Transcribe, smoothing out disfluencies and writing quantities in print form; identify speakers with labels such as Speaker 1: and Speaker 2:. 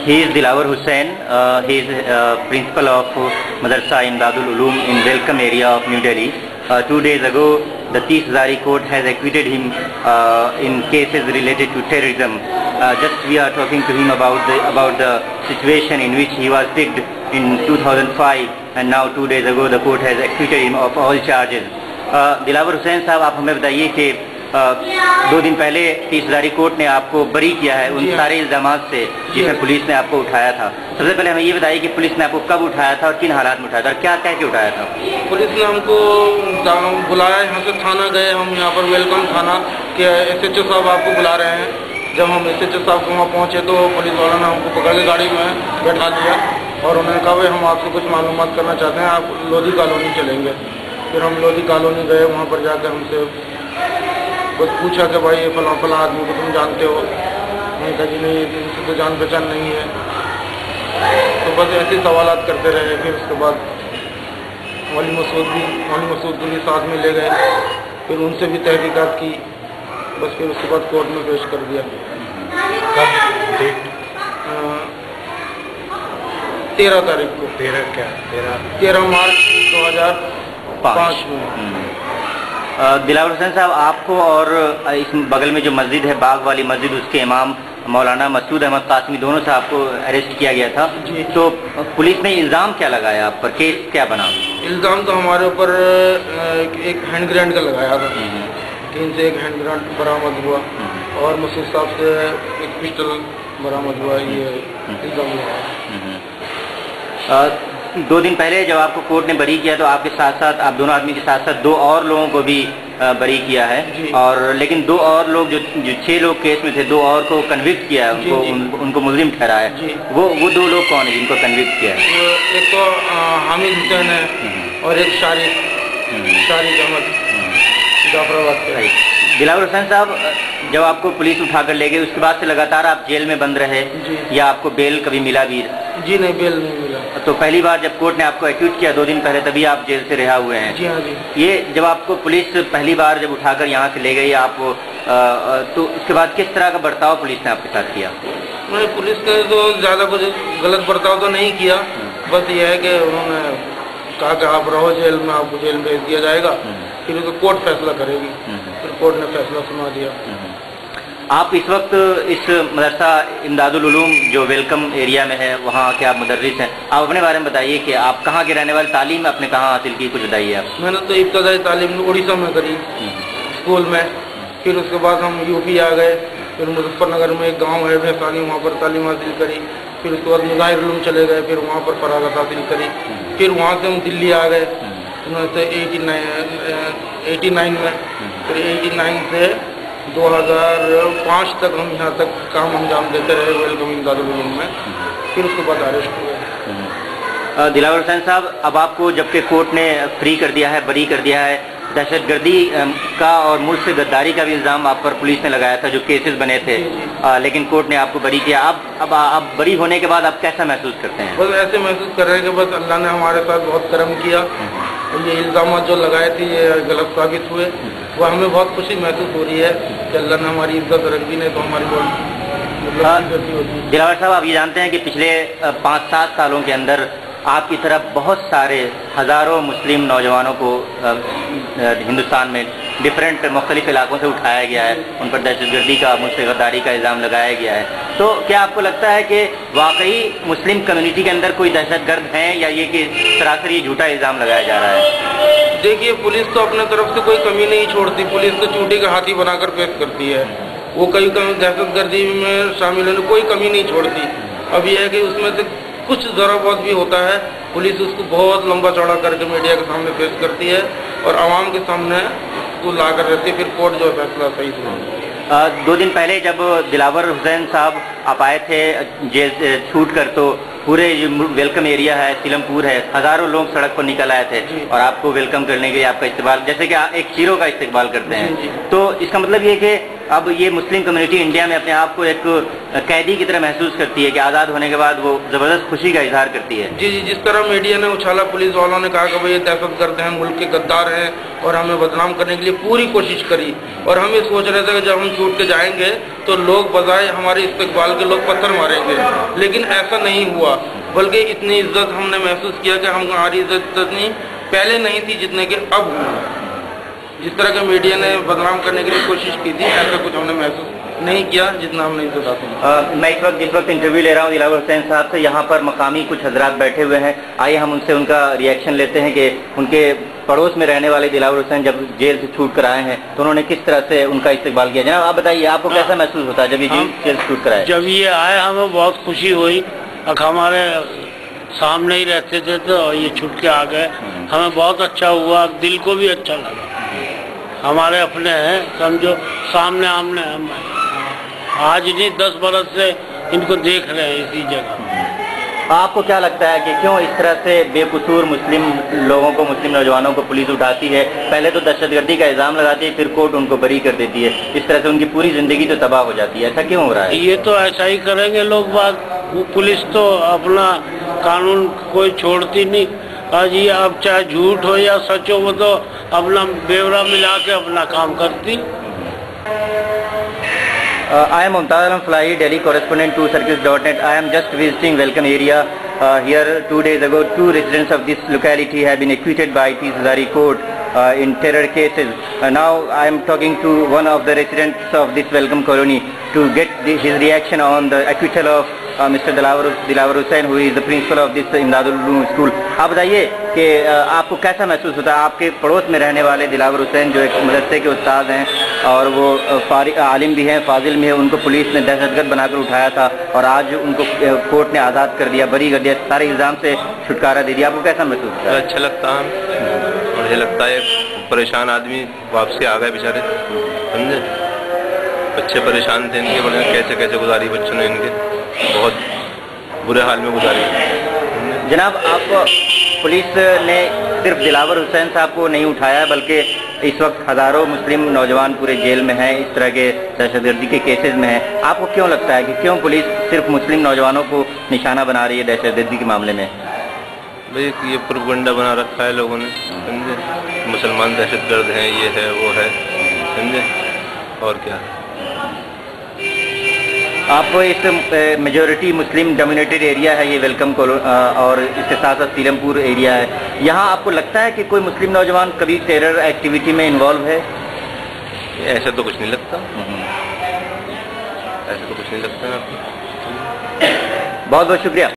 Speaker 1: He is Dilawar Hussain. He is principal of Madrasa Imdadul Uloom in Welcome area of New Delhi. 2 days ago, the 30 Hazari court has acquitted him in cases related to terrorism. Just we are talking to him about the situation in which he was picked in 2005, and now 2 days ago the court has acquitted him of all charges. Dilawar Hussain साहब, आप हमें बताइए कि 2 दिन पहले 30 Hazari court ने आपको बरी किया है उन सारे इल्जामात से जिसमें पुलिस ने आपको उठाया था। सबसे पहले हमें ये बताइए कि पुलिस ने आपको कब उठाया था और किन हालात में उठाया था और क्या कह के उठाया था?
Speaker 2: पुलिस ने हमको बुलाया, यहाँ से थाना गए, हम यहाँ पर वेलकम थाना के SHO साहब आपको बुला रहे हैं। जब हम SHO साहब को वहाँ पहुँचे तो पुलिस वालों ने हमको पकड़ के गाड़ी में बैठा लिया और उन्होंने कहा भाई हम आपसे कुछ मालूमात करना चाहते हैं, आप लोधी कॉलोनी चलेंगे। फिर हम लोधी कॉलोनी गए, वहाँ पर जाकर हमसे बस पूछा कि भाई ये फलां फलां आदमी को तुम जानते हो? मैंने कहा जी नहीं, इनसे तो जान पहचान नहीं है। तो बस ऐसे सवालात करते रहे। फिर उसके बाद मौलवी मसूद को भी साथ में ले गए, फिर उनसे भी तहकीकात की। बस फिर उसके बाद कोर्ट में पेश कर दिया।
Speaker 3: कब डेट?
Speaker 2: 13 तारीख को। 13 मार्च 2005 में।
Speaker 1: दिलावर हुसैन साहब, आपको और इस बगल में जो मस्जिद है बाग वाली मस्जिद, उसके इमाम मौलाना मसूद अहमद कासमी, दोनों से आपको अरेस्ट किया गया था। तो पुलिस ने इल्ज़ाम क्या लगाया आप पर, केस क्या बना?
Speaker 2: इल्ज़ाम तो हमारे ऊपर एक हैंड ग्रेनेड का लगाया था कि इनसे एक हैंड ग्रेनेड बरामद हुआ और मसूद साहब से एक पिस्टल बरामद हुआ, ये इल्ज़ाम लगाया।
Speaker 1: 2 दिन पहले जब आपको कोर्ट ने बरी किया तो आपके साथ साथ, आप दोनों आदमी के साथ साथ 2 और लोगों को भी बरी किया है, और लेकिन 2 और लोग जो 6 लोग केस में थे, 2 और को कन्विक्ट किया है, उनको मुजरिम ठहराया है। वो 2 लोग कौन है जिनको कन्विक्ट किया है?
Speaker 2: एक तो हामिद हुसैन है और एक शारिक अहमद जाफराबाद के।
Speaker 1: दिलावर हुसैन साहब, जब आपको पुलिस उठा कर ले गई उसके बाद से लगातार आप जेल में बंद रहे या आपको बेल कभी मिला भी?
Speaker 2: जी नहीं, बेल नहीं मिला।
Speaker 1: तो पहली बार जब कोर्ट ने आपको एक्यूट किया 2 दिन पहले, तभी आप जेल से रिहा हुए हैं?
Speaker 2: जी हाँ जी।
Speaker 1: ये जब आपको पुलिस पहली बार जब उठाकर यहाँ से ले गई आप, तो इसके बाद किस तरह का बर्ताव पुलिस ने आपके साथ किया?
Speaker 2: नहीं, पुलिस ने तो ज़्यादा कुछ गलत बर्ताव तो नहीं किया, बस ये है कि उन्होंने कहा कि आप रहो जेल में, आपको जेल में भेज दिया जाएगा, फिर उसको कोर्ट फैसला करेगी। फिर कोर्ट ने फैसला सुना दिया।
Speaker 1: आप इस वक्त इस मदरसा इमदादुल उलूम जो वेलकम एरिया में है वहाँ के आप मुदर्रिस हैं, आप अपने बारे में बताइए कि आप कहाँ के रहने वाले, तालीम आपने कहाँ हासिल की, कुछ बताइए आप।
Speaker 2: मैंने तो इब्तदाई तालीम उड़ीसा में करी, स्कूल में। फिर उसके बाद हम यूपी आ गए, फिर मुजफ्फरनगर में एक गाँव है वैशाली, वहाँ पर तालीम हासिल करी। फिर उसके बाद मुजाहिर उलूम चले गए, फिर वहाँ पर फरागत हासिल करी। फिर वहाँ से हम दिल्ली आ गए 89 में। फिर 89 से 2005 तक हम यहाँ तक काम अंजाम देते रहे वेलकम इमदादुल उलूम में। फिर उसके बाद अरेस्ट हुए।
Speaker 1: दिलावर हुसैन साहब, अब आपको जबकि कोर्ट ने फ्री कर दिया है, बरी कर दिया है, दहशतगर्दी का और मुल्क से गद्दारी का भी इल्ज़ाम आप पर पुलिस ने लगाया था, जो केसेस बने थे, लेकिन कोर्ट ने आपको बरी किया। अब आप बरी होने के बाद आप कैसा महसूस करते हैं?
Speaker 2: बस ऐसे महसूस कर रहे हैं कि बस अल्लाह ने हमारे साथ बहुत करम किया। ये इल्ज़ाम जो लगाए थे ये गलत साबित हुए, वो हमें बहुत खुशी महसूस हो रही है कि अल्लाह ने हमारी इज्जत रख दी, नहीं तो हमारी बहुत गलती होती है।
Speaker 1: दिलावर साहब, आप ये जानते हैं कि पिछले 5-7 सालों के अंदर आपकी तरफ बहुत सारे हज़ारों मुस्लिम नौजवानों को हिंदुस्तान में डिफरेंट मुख्तलिफ इलाकों से उठाया गया है, उन पर दहशतगर्दी का, मुझसे गद्दारी का इल्ज़ाम लगाया गया है। तो क्या आपको लगता है कि वाकई मुस्लिम कम्युनिटी के अंदर कोई दहशतगर्द हैं, या ये कि सरासर ये झूठा इल्ज़ाम लगाया जा रहा है?
Speaker 2: देखिए, पुलिस तो अपने तरफ से कोई कमी नहीं छोड़ती, पुलिस तो चूटी का हाथी बनाकर पेश करती है। वो कभी दहशतगर्दी में शामिल होने कोई कमी नहीं छोड़ती। अब यह है कि उसमें से कुछ ज़रा बहुत भी होता है, पुलिस उसको बहुत लंबा चौड़ा करके मीडिया के सामने पेश करती है और आवाम के सामने उसको ला कर रहती है, फिर कोर्ट जो फैसला सही सुना।
Speaker 1: 2 दिन पहले जब दिलावर हुसैन साहब आप आए थे जेल से छूट कर, तो पूरे वेलकम एरिया है, सीलमपुर है, हज़ारों लोग सड़क पर निकल आए थे और आपको वेलकम करने के लिए आपका इस्तेमाल, जैसे कि एक हीरो का इस्तेमाल करते हैं। तो इसका मतलब ये कि اب یہ مسلم کمیونٹی انڈیا میں اپنے آپ کو ایک قیدی کی طرح محسوس کرتی ہے کہ آزاد ہونے کے بعد وہ زبردست خوشی کا اظہار کرتی ہے.
Speaker 2: جی جس طرح میڈیا نے اچھالا، پولیس والوں نے کہا کہ بھئی یہ دہشت گرد ہیں، ملک کے غدار ہیں اور ہمیں بدنام کرنے کے لیے پوری کوشش کری، اور ہم یہ سوچ رہے تھے کہ جب ہم چھوٹ کے جائیں گے تو لوگ بجائے ہمارے استقبال کے لوگ پتھر ماریں گے، لیکن ایسا نہیں ہوا، بلکہ اتنی عزت ہم نے محسوس کیا کہ ہماری عزت اتنی پہلے نہیں تھی جتنے کہ اب ہوئی. جس طرح کے میڈیا نے بدنام کرنے کے لیے کوشش کی تھی، ایسا کچھ ہم نے محسوس نہیں کیا جتنا ہم نے عزت حاصل.
Speaker 1: میں جس وقت انٹرویو لے رہا ہوں دلاور حسین صاحب سے، یہاں پر مقامی کچھ حضرات بیٹھے ہوئے ہیں، آئیے ہم ان سے ان کا ریئیکشن لیتے ہیں کہ ان کے پڑوس میں رہنے والے دلاور حسین جب جیل سے چھوٹ کر آئے ہیں تو انہوں نے کس طرح سے ان کا استقبال کیا. جناب آپ بتائیے، آپ کو کیسا محسوس ہوتا ہے جب یہ جیل سے چھوٹ کر آئے؟
Speaker 4: جب یہ آئے ہمیں بہت خوشی ہوئی، ہمارے سامنے ہی رہتے تھے تو یہ چھوٹ کے آ گئے، ہمیں بہت اچھا ہوا، دل کو بھی اچھا لگا. ہمارے اپنے ہیں، سمجھو سامنے آمنے ہم آج نہیں 10 برس سے ان کو دیکھ رہے ہیں اسی جگہ.
Speaker 1: آپ کو کیا لگتا ہے کہ کیوں اس طرح سے بے قصور مسلم لوگوں کو، مسلم نوجوانوں کو پولیس اٹھاتی ہے؟ پہلے تو دہشت گردی کا الزام لگاتی ہے، پھر کورٹ ان کو بری کر دیتی ہے، اس طرح سے ان کی پوری زندگی تو تباہ ہو جاتی ہے. ایسا کیوں ہو رہا ہے؟
Speaker 4: یہ تو ایسا ہی کریں گے لوگ بات. پولیس تو اپنا قانون کوئی چھوڑتی نہیں. آج یہ اب چاہے جھوٹ ہو یا سچ ہو، وہ تو اپنا بیورا ملا کے اپنا کام کرتی.
Speaker 1: I am Mumtaz Alam Falahi, Delhi correspondent to Circus.net. I am just visiting Welcome area. Here 2 days ago, 2 residents of this locality have been acquitted by 30 Hazari court in terror cases. Now I am talking to one of the residents of this Welcome colony to get his reaction on the acquittal of Mr. Dilawar Hussain, who is the principal of this Imdadul Uloom school. آپ بتائیے کہ آپ کو کیسا محسوس ہوتا ہے؟ آپ کے پڑوس میں رہنے والے دلاور حسین جو ایک مدرسے کے استاد ہیں اور وہ عالم بھی ہیں، فاضل بھی ہیں، ان کو پولیس نے دہشت گرد بنا کر اٹھایا تھا اور آج ان کو کورٹ نے آزاد کر دیا، بری کر دیا، سارے الزام سے چھٹکارا دے دیا. آپ کو کیسا محسوس ہوتا ہے؟
Speaker 3: اچھا لگتا ہے، مجھے لگتا ہے پریشان آدمی واپسی آ گئے بیچارے، سمجھے. بچے پریشان تھے ان کے، بڑے کیسے گزاری بچوں نے، ان کے بہت برے حال میں گزاری.
Speaker 1: جناب آپ پولیس نے صرف دلاور حسین صاحب کو نہیں اٹھایا بلکہ اس وقت ہزاروں مسلم نوجوان پورے جیل میں ہیں، اس طرح کے دہشت گردی کے کیسز میں ہیں. آپ کو کیوں لگتا ہے کہ کیوں پولیس صرف مسلم نوجوانوں کو نشانہ بنا رہی ہے دہشت گردی کے معاملے میں؟
Speaker 3: بھائی یہ پروپیگنڈا بنا رکھا ہے لوگوں نے، سمجھے. مسلمان دہشت گرد ہیں، یہ ہے وہ ہے، سمجھے. اور کیا
Speaker 1: آپ کو اس میجورٹی مسلم ڈومینیٹڈ ایریا ہے یہ ویلکم اور اس کے ساتھ ساتھ سیلم پور ایریا ہے، یہاں آپ کو لگتا ہے کہ کوئی مسلم نوجوان کبھی ٹیرر ایکٹیویٹی میں انوالو ہے؟
Speaker 3: ایسا تو کچھ نہیں لگتا، ایسا تو کچھ نہیں لگتا.
Speaker 1: بہت بہت شکریہ.